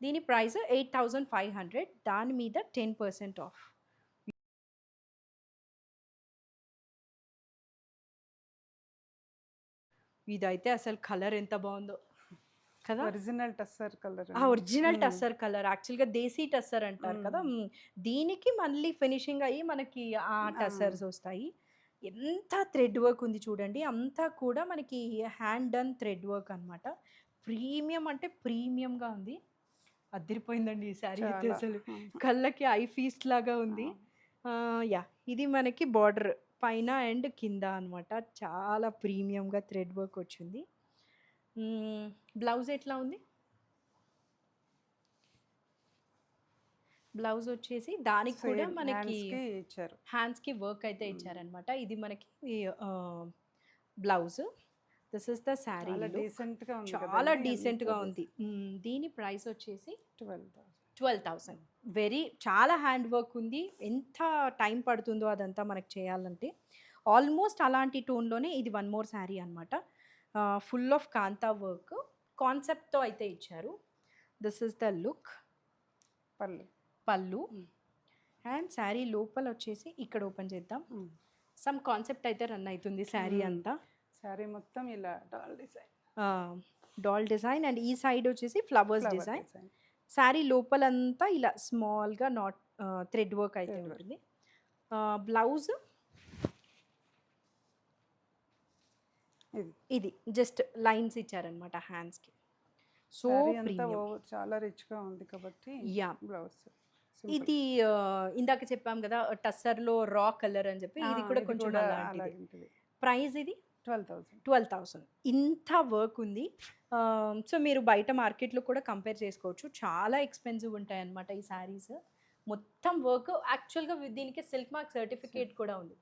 దీని ప్రైస్ 8500. దాని మీద 10% ఆఫ్. ఇదైతే అసలు కలర్ ఎంత బాగుందో కదా. Original tussar colour. Original tussar colour. యాక్చువల్గా దేశీ టస్సర్ అంటారు కదా. దీనికి మళ్ళీ ఫినిషింగ్ అయ్యి మనకి ఆ టస్సర్స్ వస్తాయి. ఎంత థ్రెడ్ వర్క్ ఉంది చూడండి. అంతా కూడా మనకి హ్యాండ్ డన్ థ్రెడ్ వర్క్ అనమాట. ప్రీమియం అంటే ప్రీమియంగా ఉంది. అదిరిపోయిందండి ఈ శారీ అయితే. అసలు కళ్ళకి ఐ ఫీస్ట్ లాగా ఉంది. ఇది మనకి బార్డర్ పైన అండ్ కింద అనమాట. చాలా ప్రీమియంగా థ్రెడ్ వర్క్ వచ్చింది. బ్లౌజ్ ఎట్లా ఉంది? బ్లౌజ్ వచ్చేసి దానికి కూడా మనకి హ్యాండ్స్కి వర్క్ అయితే ఇచ్చారనమాట. ఇది మనకి blouse. This is the sari. చాలా డీసెంట్ గా ఉంది చాలా కదండి, డీసెంట్ గా ఎంత ఉంది. దీని ప్రైస్ వచ్చేసి 12,000. 12,000. చాలా హ్యాండ్ వర్క్ ఉంది. ఎంత టైం పడుతుందో అదంతా మనకు చేయాలంటే. ఆల్మోస్ట్ అలాంటి టోన్లోనే ఇది వన్ మోర్ శారీ అనమాట. ఫుల్ ఆఫ్ కాంతా వర్క్ కాన్సెప్ట్తో అయితే ఇచ్చారు. This is the look. పళ్ళు అండ్ శారీ లోపల వచ్చేసి ఇక్కడ ఓపెన్ చేద్దాం. సమ్ కాన్సెప్ట్ అయితే రన్ అవుతుంది శారీ అంతా. శారీ మొత్తం ఇలా డాల్ డిజైన్ అండ్ ఈ సైడ్ వచ్చేసి ఫ్లవర్స్ డిజైన్. శారీ లోపలంతా ఇలా స్మాల్గా నాట్ థ్రెడ్ వర్క్ అయితే ఉంటుంది. బ్లౌజ్ ఇది జస్ట్ లైన్స్ ఇచ్చారనమాట హ్యాండ్స్కి. సో చాలా రిచ్గా ఉంది కాబట్టి యా. బ్లౌజ్ ఇది ఇందాక చెప్పాం కదా టస్సర్లో రా కలర్ అని చెప్పి, ఇది కూడా కొంచెం అలాంటిది. ప్రైస్ ఇది 12,000. ఇంత వర్క్ ఉంది. సో మీరు బయట మార్కెట్లో కూడా కంపేర్ చేసుకోవచ్చు. చాలా ఎక్స్పెన్సివ్ ఉంటాయి అన్నమాట ఈ శారీస్. మొత్తం వర్క్ యాక్చువల్గా దీనికి సిల్క్ మార్క్ సర్టిఫికేట్ కూడా ఉంది.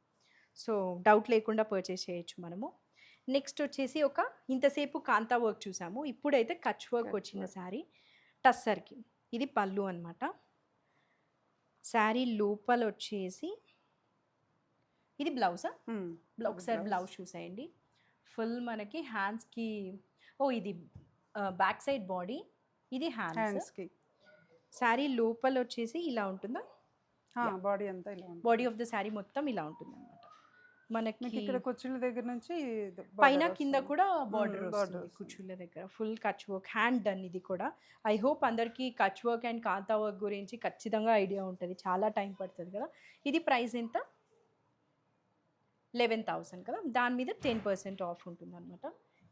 సో డౌట్ లేకుండా పర్చేస్ చేయొచ్చు మనము. నెక్స్ట్ వచ్చేసి ఇంతసేపు కాంతా వర్క్ చూసాము. ఇప్పుడైతే కచ్ వర్క్ వచ్చిన శారీ టస్సర్కి. ఇది పళ్ళు అనమాట. శారీ లోపల వచ్చేసి ఇది బ్లౌజా? ఒకసారి బ్లౌజ్ చూసేయండి. ఫుల్ మనకి హ్యాండ్స్కి ఇది బ్యాక్ సైడ్ బాడీ, ఇది హ్యాండ్స్కి. శారీ లోపల వచ్చేసి ఇలా ఉంటుందా? బాడీ అంతా ఇలా ఉంటుంది. బాడీ ఆఫ్ ద శారీ మొత్తం ఇలా ఉంటుంది అనమాట. మనకి ఇక్కడ కుచ్చుల దగ్గర నుంచి పైన కింద కూడా బార్డర్ వస్తుంది కుచ్చుల దగ్గర. Full Kutch work, hand done. ఇది కూడా ఐ హోప్ అందరికీ Kutch work and Kanta work గురించి ఖచ్చితంగా ఐడియా ఉంటుంది. చాలా టైం పడుతుంది కదా. ఇది ప్రైస్ ఎంత? 11,000 కదా. దాని మీద 10% ఆఫ్ ఉంటుంది అనమాట.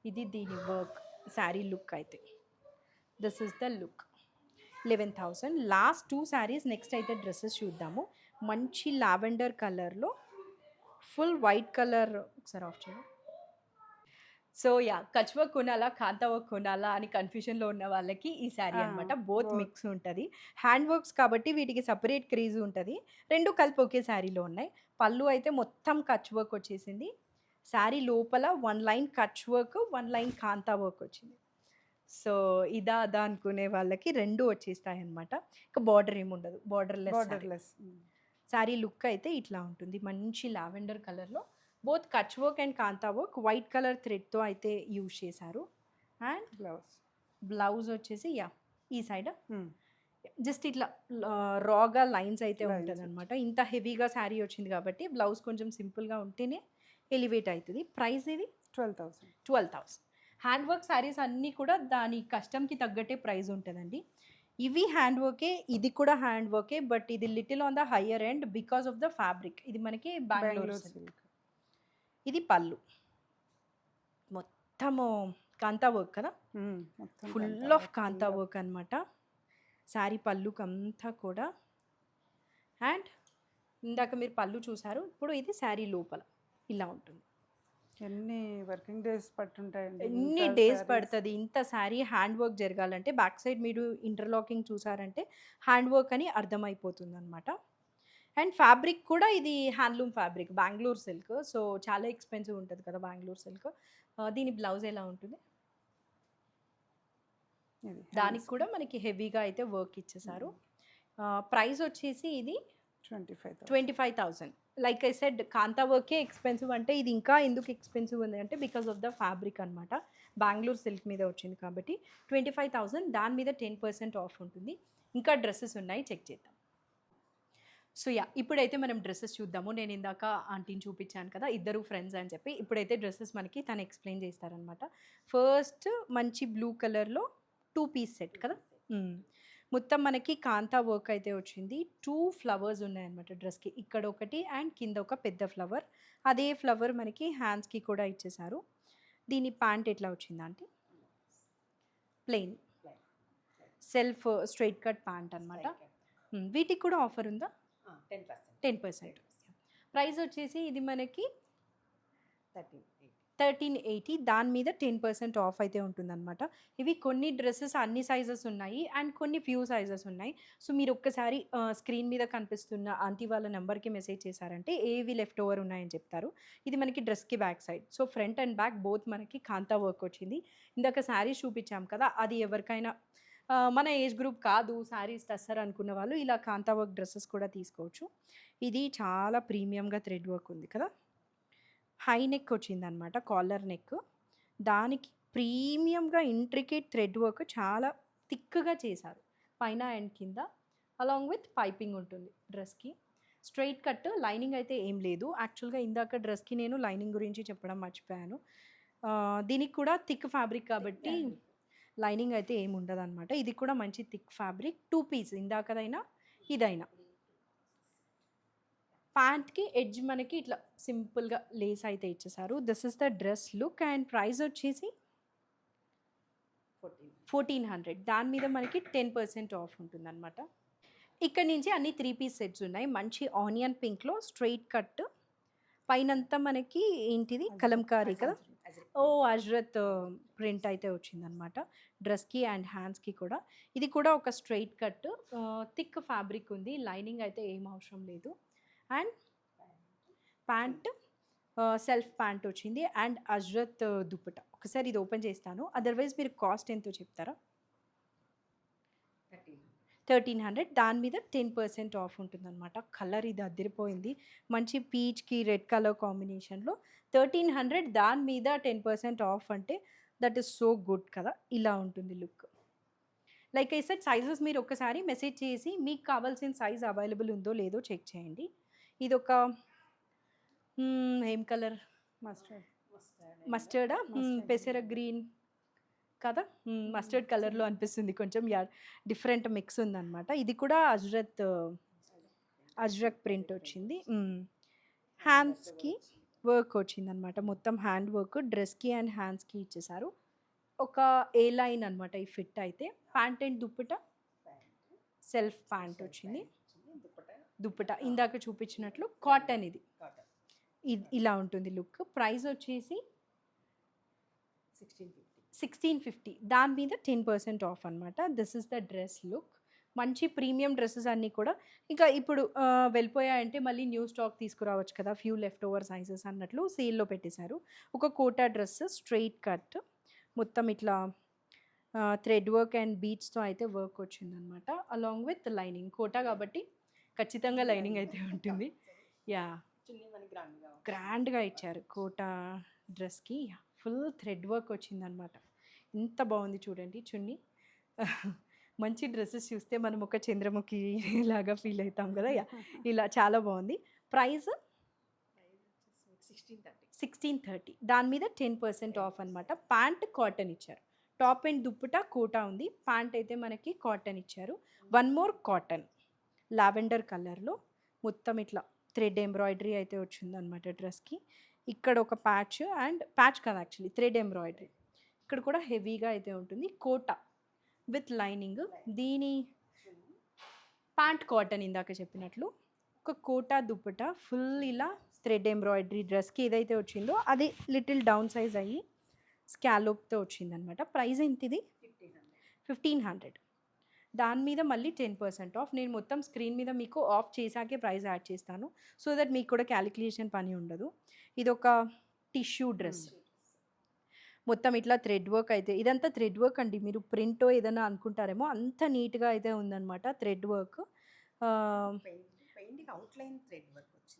ఇది దీని వర్క్ శారీ లుక్ అయితే. This is the look. 11,000. Last 2 saris. Next అయితే డ్రెస్సెస్ చూద్దాము. మంచి లావెండర్ కలర్లో ఫుల్ వైట్ కలర్. ఒకసారి ఆఫ్ చేయండి. సో కచ్ వర్క్ కొనాలా కాంతా వర్క్ కొనాలా అని కన్ఫ్యూషన్లో ఉన్న వాళ్ళకి ఈ శారీ అనమాట. బోత్ మిక్స్ ఉంటుంది. హ్యాండ్ వర్క్స్ కాబట్టి వీటికి సపరేట్ క్రీజ్ ఉంటుంది. రెండు కలిపి ఒకే శారీలో ఉన్నాయి. పళ్ళు అయితే మొత్తం కచ్ వర్క్ వచ్చేసింది. శారీ లోపల 1 లైన్ కచ్ వర్క్, 1 లైన్ కాంతా వర్క్ వచ్చింది. సో ఇదా అదా అనుకునే వాళ్ళకి రెండు వచ్చేస్తాయి అనమాట. ఇక బార్డర్ ఏముండదు, బార్డర్లెస్. శారీ లుక్ అయితే ఇట్లా ఉంటుంది. మంచి లావెండర్ కలర్లో both Kutch work and Kanta work white colour థ్రెడ్తో అయితే యూజ్ చేశారు. అండ్ బ్లౌజ్ వచ్చేసి ఈ సైడ్ జస్ట్ ఇట్లా రాగా లైన్స్ అయితే ఉంటుంది అనమాట. ఇంత హెవీగా శారీ వచ్చింది కాబట్టి బ్లౌజ్ కొంచెం సింపుల్గా ఉంటేనే ఎలివేట్ అవుతుంది. ప్రైస్ ఇది 12,000. హ్యాండ్ వర్క్ శారీస్ అన్నీ కూడా దాని కస్టమ్కి తగ్గట్టే ప్రైస్ ఉంటుందండి. ఇవి హ్యాండ్ వర్కే, ఇది కూడా హ్యాండ్ వర్కే, బట్ ఇది little on the higher end because of the fabric. ఇది మనకి బెంగళూరు సిల్క్. ఇది పళ్ళు మొత్తము కాంతా వర్క్ కదా, ఫుల్ ఆఫ్ కాంతా వర్క్ అనమాట శారీ పళ్ళుకంతా కూడా. అండ్ ఇందాక మీరు పళ్ళు చూసారు, ఇప్పుడు ఇది శారీ లోపల ఇలా ఉంటుంది. ఎన్ని వర్కింగ్ డేస్ పట్టుంటాయండి? ఎన్ని డేస్ పడుతుంది ఇంత శారీ హ్యాండ్ వర్క్ జరగాలంటే? బ్యాక్ సైడ్ మీరు ఇంటర్లాకింగ్ చూసారంటే హ్యాండ్ వర్క్ అని అర్థమైపోతుంది అనమాట. అండ్ ఫ్యాబ్రిక్ కూడా ఇది handloom fabric, Bengaluru silk. So చాలా ఎక్స్పెన్సివ్ ఉంటుంది కదా బెంగళూరు సిల్క్. దీని బ్లౌజ్ ఎలా ఉంటుంది? దానికి కూడా మనకి హెవీగా అయితే వర్క్ ఇచ్చేసారు. ప్రైస్ వచ్చేసి ఇది 25,000. లైక్ ఐ సెడ్ కాంతా వర్కే ఎక్స్పెన్సివ్ అంటే ఇది ఇంకా ఎందుకు ఎక్స్పెన్సివ్ ఉంది అంటే బికాస్ ఆఫ్ ద ఫ్యాబ్రిక్ అనమాట. బెంగళూరు సిల్క్ మీద వచ్చింది కాబట్టి 25,000. దాని మీద 10% ఆఫ్ ఉంటుంది. ఇంకా డ్రెస్సెస్ ఉన్నాయి, చెక్ చేద్దాం. సో ఇప్పుడైతే మనం డ్రెస్సెస్ చూద్దాము. నేను ఇందాక ఆంటీని చూపించాను కదా, ఇద్దరు ఫ్రెండ్స్ అని చెప్పి. ఇప్పుడైతే డ్రెస్సెస్ మనకి తను ఎక్స్ప్లెయిన్ చేస్తారనమాట. ఫస్ట్ మంచి బ్లూ కలర్లో 2 పీస్ సెట్ కదా, మొత్తం మనకి కాంతా వర్క్ అయితే వచ్చింది. 2 ఫ్లవర్స్ ఉన్నాయన్నమాట డ్రెస్కి. ఇక్కడ ఒకటి అండ్ కింద ఒక పెద్ద ఫ్లవర్. అదే ఫ్లవర్ మనకి హ్యాండ్స్కి కూడా ఇచ్చేసారు. దీని ప్యాంట్ ఎట్లా వచ్చిందంటే plain self straight cut pant అనమాట. వీటికి కూడా ఆఫర్ ఉందా? 10%. ప్రైస్ వచ్చేసి ఇది మనకి 1380 దాని మీద 10% ఆఫ్ అయితే ఉంటుందన్నమాట. ఇవి కొన్ని డ్రెసెస్ అన్ని సైజెస్ ఉన్నాయి అండ్ కొన్ని ఫ్యూ సైజెస్ ఉన్నాయి. సో మీరు ఒక్కసారి స్క్రీన్ మీద కనిపిస్తున్న ఆంటీ వాళ్ళ నెంబర్కి మెసేజ్ చేశారంటే ఏవి లెఫ్ట్ ఓవర్ ఉన్నాయని చెప్తారు. ఇది మనకి డ్రెస్కి back side, so front and back both మనకి కాంతా వర్క్ వచ్చింది. ఇందాక శారీస్ చూపించాం కదా, అది ఎవరికైనా మన ఏజ్ గ్రూప్ కాదు శారీస్ టస్సర్ అనుకున్న వాళ్ళు ఇలా కాంతా వర్క్ డ్రెస్సెస్ కూడా తీసుకోవచ్చు. ఇది చాలా ప్రీమియంగా థ్రెడ్ వర్క్ ఉంది కదా, హై నెక్ వచ్చిందనమాట, కాలర్ నెక్. దానికి ప్రీమియంగా ఇంట్రికేట్ థ్రెడ్ వర్క్ చాలా థిక్గా చేశారు పైన అండ్ కింద, అలాంగ్ విత్ పైపింగ్ ఉంటుంది డ్రెస్కి. స్ట్రైట్ కట్, లైనింగ్ అయితే ఏం లేదు. యాక్చువల్గా ఇందాక డ్రెస్కి నేను లైనింగ్ గురించి చెప్పడం మర్చిపోయాను. దీనికి కూడా థిక్ ఫ్యాబ్రిక్ కాబట్టి లైనింగ్ అయితే ఏమి ఉండదు అనమాట. ఇది కూడా మంచి థిక్ ఫ్యాబ్రిక్, 2 పీస్, ఇందాకదైనా ఇదైనా. ప్యాంట్కి ఎడ్జ్ మనకి ఇట్లా సింపుల్గా లేస్ అయితే ఇచ్చేసారు. This is the dress look and price వచ్చేసి 1400. దాని మీద మనకి 10% ఆఫ్ ఉంటుందన్నమాట. ఇక్కడ నుంచి అన్ని 3 పీస్ సెట్స్ ఉన్నాయి. మంచి ఆనియన్ పింక్లో స్ట్రైట్ కట్, పైనంతా మనకి ఏంటిది కలంకారీ కదా, అజ్రత్ ప్రింట్ అయితే వచ్చిందనమాట డ్రెస్కి అండ్ హ్యాండ్స్కి కూడా. ఇది కూడా ఒక స్ట్రైట్ కట్, థిక్ ఫ్యాబ్రిక్ ఉంది, లైనింగ్ అయితే ఏం అవసరం లేదు. అండ్ ప్యాంట్ సెల్ఫ్ ప్యాంట్ వచ్చింది అండ్ అజ్రత్ దుప్పట. ఒకసారి ఇది ఓపెన్ చేస్తాను, అదర్వైజ్ మీరు కాస్ట్ ఎంతో చెప్తారా? 1300. దాని మీద 10% ఆఫ్ ఉంటుందన్నమాట. కలర్ ఇది అదిరిపోయింది, మంచి పీచ్కి రెడ్ కలర్ కాంబినేషన్లో 1300. దాని మీద 10% ఆఫ్ అంటే దట్ ఈస్ సో గుడ్ కదా. ఇలా ఉంటుంది look. Like I said sizes మీరు ఒక్కసారి మెసేజ్ చేసి మీకు కావాల్సిన సైజ్ అవైలబుల్ ఉందో లేదో చెక్ చేయండి. ఇది ఒక ఏం కలర్, మస్టర్డా, పెసర గ్రీన్ కదా, మస్టర్డ్ కలర్లో అనిపిస్తుంది కొంచెం, డిఫరెంట్ మిక్స్ ఉందన్నమాట. ఇది కూడా అజ్రక్ ప్రింట్ వచ్చింది. హ్యాండ్స్కి వర్క్ వచ్చిందనమాట, మొత్తం హ్యాండ్ వర్క్ డ్రెస్కి అండ్ హ్యాండ్స్కి ఇచ్చేసారు. ఒక ఏ లైన్ అనమాట ఈ ఫిట్ అయితే. Pant and dupatta, self pant వచ్చింది, దుప్పట ఇందాక చూపించినట్లు కాటన్. ఇది ఇలా ఉంటుంది లుక్. ప్రైస్ వచ్చేసి 1650. దాని మీద 10% ఆఫ్ అనమాట. This is the dress look. మంచి ప్రీమియం డ్రెస్సెస్ అన్నీ కూడా ఇంకా ఇప్పుడు వెళ్ళిపోయాయంటే మళ్ళీ న్యూ స్టాక్ తీసుకురావచ్చు కదా, ఫ్యూ లెఫ్ట్ ఓవర్ సైజెస్ అన్నట్లు సేల్లో పెట్టేశారు. ఒక కోటా డ్రెస్ స్ట్రైట్ కట్, మొత్తం ఇట్లా థ్రెడ్ వర్క్ అండ్ బీట్స్తో అయితే వర్క్ వచ్చిందనమాట, అలాంగ్ విత్ లైనింగ్. కోటా కాబట్టి ఖచ్చితంగా లైనింగ్ అయితే ఉంటుంది. యా, గ్రాండ్గా ఇచ్చారు కోటా డ్రెస్కి. ఫుల్ థ్రెడ్ వర్క్ వచ్చిందనమాట. ఇంత బాగుంది చూడండి చున్నీ. మంచి డ్రెస్సెస్ చూస్తే మనం ఒక చంద్రముఖి లాగా ఫీల్ అవుతాం కదా, ఇలా చాలా బాగుంది. ప్రైస్ 1630. దాని మీద 10% ఆఫ్ అనమాట. ప్యాంట్ కాటన్ ఇచ్చారు, టాప్ అండ్ దుప్పట కోటా ఉంది, ప్యాంట్ అయితే మనకి కాటన్ ఇచ్చారు. వన్ మోర్ కాటన్ లావెండర్ కలర్లో మొత్తం ఇట్లా థ్రెడ్ ఎంబ్రాయిడరీ అయితే వచ్చిందనమాట డ్రెస్కి. ఇక్కడ ఒక ప్యాచ్, అండ్ ప్యాచ్ కదా యాక్చువల్లీ థ్రెడ్ ఎంబ్రాయిడరీ. ఇక్కడ కూడా హెవీగా అయితే ఉంటుంది, కోటా విత్ లైనింగ్. దీని ప్యాంట్ కాటన్ ఇందాక చెప్పినట్లు. ఒక కోటా దుప్పట ఫుల్ ఇలా థ్రెడ్ ఎంబ్రాయిడరీ డ్రెస్కి ఏదైతే వచ్చిందో అది లిటిల్ డౌన్ సైజ్ అయ్యి స్కాలోప్తో వచ్చిందనమాట. ప్రైస్ ఎంత ఇది? 1500. దాని మీద మళ్ళీ 10% ఆఫ్. నేను మొత్తం స్క్రీన్ మీద మీకు ఆఫ్ చేశాకే ప్రైస్ యాడ్ చేస్తాను, సో దట్ మీకు కూడా క్యాలిక్యులేషన్ పని ఉండదు. ఇది ఒక టిష్యూ డ్రెస్, మొత్తం ఇట్లా థ్రెడ్ వర్క్ అయితే, ఇదంతా థ్రెడ్ వర్క్ అండి. మీరు ప్రింటో ఏదైనా అనుకుంటారేమో, అంత నీట్గా అయితే ఉందన్నమాట థ్రెడ్ వర్క్.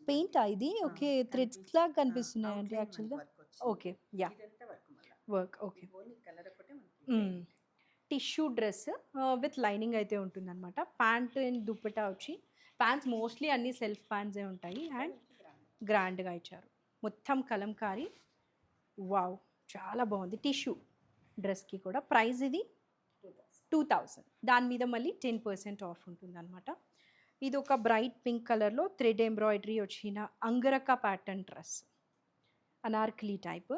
పెయింట్ ఇది ఓకే, థ్రెడ్స్ లాగా కనిపిస్తున్నాయి అంటే యాక్చువల్గా. Okay, yeah, work okay. Tissue dress with lining అయితే ఉంటుందన్నమాట. ప్యాంట్ అండ్ దుప్పటా వచ్చి, ప్యాంట్స్ మోస్ట్లీ అన్ని సెల్ఫ్ ప్యాంట్సే ఉంటాయి అండ్ గ్రాండ్గా ఇచ్చారు. మొత్తం కలంకారీ. వావ్, చాలా బాగుంది టిష్యూ డ్రెస్కి కూడా. ప్రైస్ ఇది 2000. దాని మీద మళ్ళీ 10% ఆఫ్ ఉంటుందన్నమాట. ఇది ఒక బ్రైట్ పింక్ కలర్లో థ్రెడ్ ఎంబ్రాయిడరీ వచ్చిన angrakha pattern dress, Anarkali type.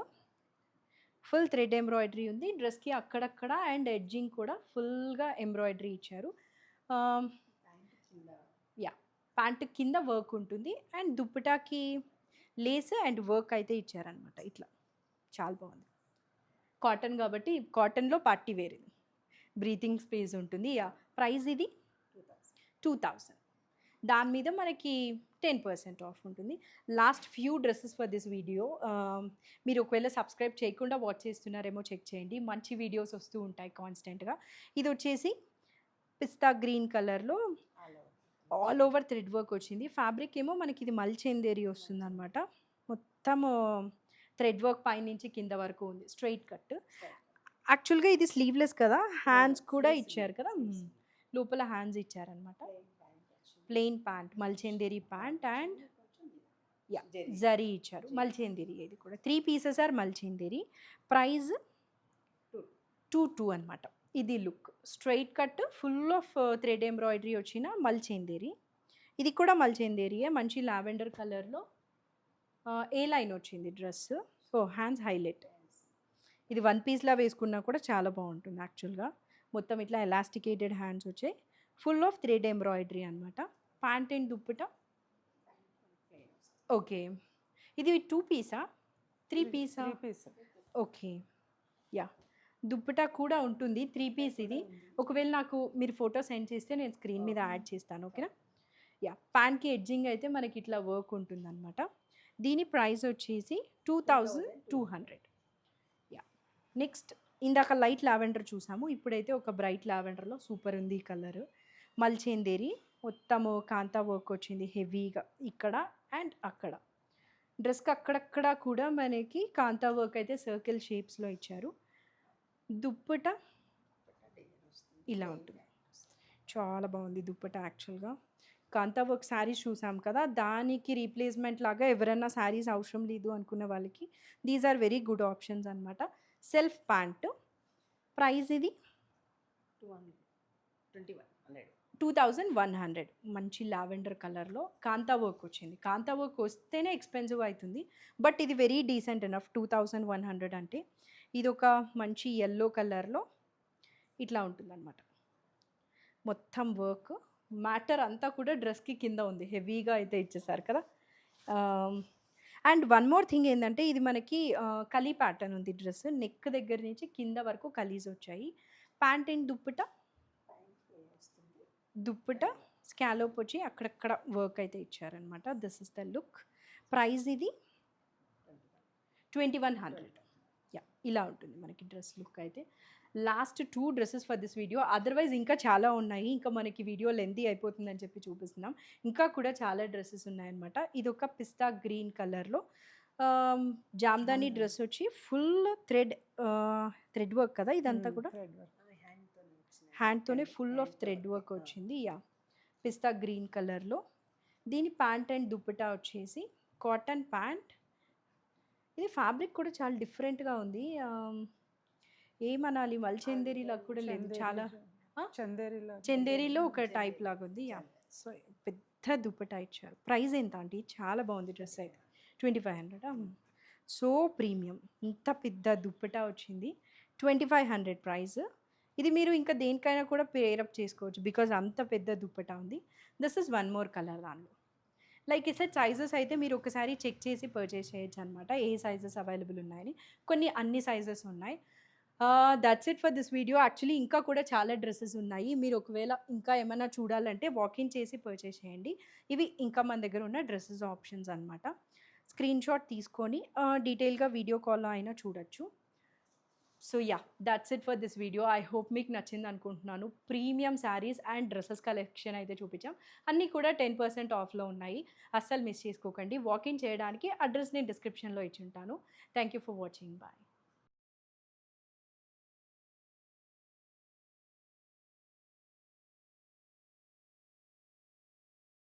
Full thread embroidery ఉంది డ్రెస్కి అక్కడక్కడ, అండ్ ఎడ్జింగ్ కూడా ఫుల్గా ఎంబ్రాయిడరీ ఇచ్చారు. యా, ప్యాంట్ కింద వర్క్ ఉంటుంది అండ్ దుప్పటాకి లేస్ అండ్ వర్క్ అయితే ఇచ్చారనమాట. ఇట్లా చాలా బాగుంది. కాటన్ కాబట్టి కాటన్లో పార్టీ వేర్ ఇది, బ్రీతింగ్ స్పేస్ ఉంటుంది. యా, ప్రైస్ ఇది 2000. దాని మీద మనకి 10% ఆఫ్ ఉంటుంది. Last few dresses for this video. మీరు ఒకవేళ సబ్స్క్రైబ్ చేయకుండా వాచ్ చేస్తున్నారేమో చెక్ చేయండి, మంచి వీడియోస్ వస్తూ ఉంటాయి కాన్స్టెంట్గా. ఇది వచ్చేసి పిస్తా గ్రీన్ కలర్లో ఆల్ ఓవర్ థ్రెడ్ వర్క్ వచ్చింది. ఫ్యాబ్రిక్ ఏమో మనకి ఇది మల్చెందేరి వస్తుంది అనమాట. మొత్తం థ్రెడ్ వర్క్ పైనుంచి కింద వరకు ఉంది, స్ట్రైట్ కట్. యాక్చువల్గా ఇది స్లీవ్లెస్ కదా, హ్యాండ్స్ కూడా ఇచ్చారు కదా, లోపల హ్యాండ్స్ ఇచ్చారనమాట. Plain pant, మల్చెందేరి pant and yeah zari ఇచ్చారు, మల్చెందేరి. ఇది కూడా 3 పీసెస్ ఆర్ మల్చెందేరి. ప్రైస్ 22 అనమాట. ఇది look straight cut, full of thread embroidery వచ్చిన మల్చెందేరి. ఇది కూడా మల్చెందేరియే, మంచి లావెండర్ కలర్లో ఏ లైన్ వచ్చింది డ్రెస్. So hands highlight. ఇది 1 పీస్లా వేసుకున్నా కూడా చాలా బాగుంటుంది యాక్చువల్గా. మొత్తం ఇట్లా ఎలాస్టికేటెడ్ హ్యాండ్స్ వచ్చాయి, ఫుల్ ఆఫ్ థ్రెడ్ ఎంబ్రాయిడరీ అనమాట. Pant and dupatta okay. ఇది 2 Pisa 3 Pisa? Okay, yeah. Dupatta కూడా ఉంటుంది 3 పీస్ ఇది. ఒకవేళ నాకు మీరు ఫోటో సెండ్ చేస్తే నేను స్క్రీన్ మీద యాడ్ చేస్తాను, ఓకేనా? యా, ప్యాంట్కి ఎడ్జింగ్ అయితే మనకి ఇట్లా వర్క్ ఉంటుంది అనమాట. దీని ప్రైస్ వచ్చేసి 2200. యా, నెక్స్ట్ ఇందాక లైట్ లావెండర్ చూసాము, ఇప్పుడైతే ఒక బ్రైట్ లావెండర్లో సూపర్ ఉంది ఈ కలర్. మల్చెందేరి మొత్తము కాంతా వర్క్ వచ్చింది హెవీగా ఇక్కడ అండ్ అక్కడ. డ్రెస్కి అక్కడక్కడ కూడా మనకి కాంతా వర్క్ అయితే సర్కిల్ షేప్స్లో ఇచ్చారు. దుప్పట ఇలా ఉంటుంది, చాలా బాగుంది దుప్పట. యాక్చువల్గా కాంతా వర్క్ శారీస్ చూసాం కదా, దానికి రీప్లేస్మెంట్ లాగా ఎవరైనా శారీస్ అవసరం లేదు అనుకున్న వాళ్ళకి these are very good options అనమాట. సెల్ఫ్ ప్యాంటు ప్రైస్ ఇది 2100. మంచి లావెండర్ కలర్లో కాంతా వర్క్ వచ్చింది. కాంతా వర్క్ వస్తేనే ఎక్స్పెన్సివ్ అవుతుంది, బట్ ఇది వెరీ డీసెంట్ ఎనఫ్. 2100 అంటే ఇది ఒక మంచి ఎల్లో కలర్లో ఇట్లా ఉంటుందన్నమాట. మొత్తం వర్క్ మ్యాటర్ అంతా కూడా డ్రెస్కి కింద ఉంది, హెవీగా అయితే ఇచ్చేసారు కదా. అండ్ వన్ మోర్ థింగ్ ఏంటంటే ఇది మనకి కలీ ప్యాటర్న్ ఉంది డ్రెస్, నెక్ దగ్గర నుంచి కింద వరకు కలీస్ వచ్చాయి. ప్యాంట్ అండ్ దుప్పట స్కాలోప్ వచ్చి అక్కడక్కడ వర్క్ అయితే ఇచ్చారనమాట. This is the look. Price ఇది 2100. యా, ఇలా ఉంటుంది మనకి డ్రెస్ లుక్ అయితే. Last 2 dresses for this video. Otherwise ఇంకా చాలా ఉన్నాయి, ఇంకా మనకి వీడియో లెంతీ అయిపోతుందని చెప్పి చూపిస్తున్నాం. ఇంకా కూడా చాలా డ్రెస్సెస్ ఉన్నాయన్నమాట. ఇది ఒక పిస్తా గ్రీన్ కలర్లో జామ్దాని డ్రెస్ వచ్చి ఫుల్ థ్రెడ్ వర్క్ కదా ఇదంతా కూడా, హ్యాండ్తోనే ఫుల్ ఆఫ్ థ్రెడ్ వర్క్ వచ్చింది. యా, పిస్తా గ్రీన్ కలర్లో. దీని ప్యాంట్ అండ్ దుప్పటా వచ్చేసి కాటన్ ప్యాంట్. ఇది ఫ్యాబ్రిక్ కూడా చాలా డిఫరెంట్గా ఉంది, ఏమనాలి మల్చెందేరిలా కూడా లేదు, చాలా చందేరిలో ఒక టైప్ లాగా ఉంది. యా, సో పెద్ద దుప్పటా ఇచ్చారు. ప్రైస్ ఎంత అంటే చాలా బాగుంది డ్రెస్ అయితే 2500. సో ప్రీమియం, ఇంత పెద్ద దుప్పటా వచ్చింది 2500 ప్రైస్. ఇది మీరు ఇంకా దేనికైనా కూడా పేరప్ చేసుకోవచ్చు బికాజ్ అంత పెద్ద దుప్పటా ఉంది. This is one more colour దానిలో. లైక్ ఇసెట్ సైజెస్ అయితే మీరు ఒకసారి చెక్ చేసి పర్చేస్ చేయొచ్చు అనమాట, ఏ సైజెస్ అవైలబుల్ ఉన్నాయని. కొన్ని అన్ని సైజెస్ ఉన్నాయి. That's it for this video. Actually ఇంకా కూడా చాలా డ్రెస్సెస్ ఉన్నాయి, మీరు ఒకవేళ ఇంకా ఏమైనా చూడాలంటే వాకిన్ చేసి పర్చేస్ చేయండి. ఇవి ఇంకా మన దగ్గర ఉన్న డ్రెస్సెస్ ఆప్షన్స్ అనమాట. స్క్రీన్ షాట్ తీసుకొని డీటెయిల్గా వీడియో కాల్లో అయినా చూడొచ్చు. So yeah, that's it for this video. I hope మీకు నచ్చింది అనుకుంటున్నాను. Premium saris and dresses collection అయితే చూపించాం, అన్నీ కూడా 10% ఆఫ్లో ఉన్నాయి, అస్సలు మిస్ చేసుకోకండి. వాకిన్ చేయడానికి అడ్రస్ నేను డిస్క్రిప్షన్లో ఇచ్చి ఉంటాను. Thank you for watching. Bye.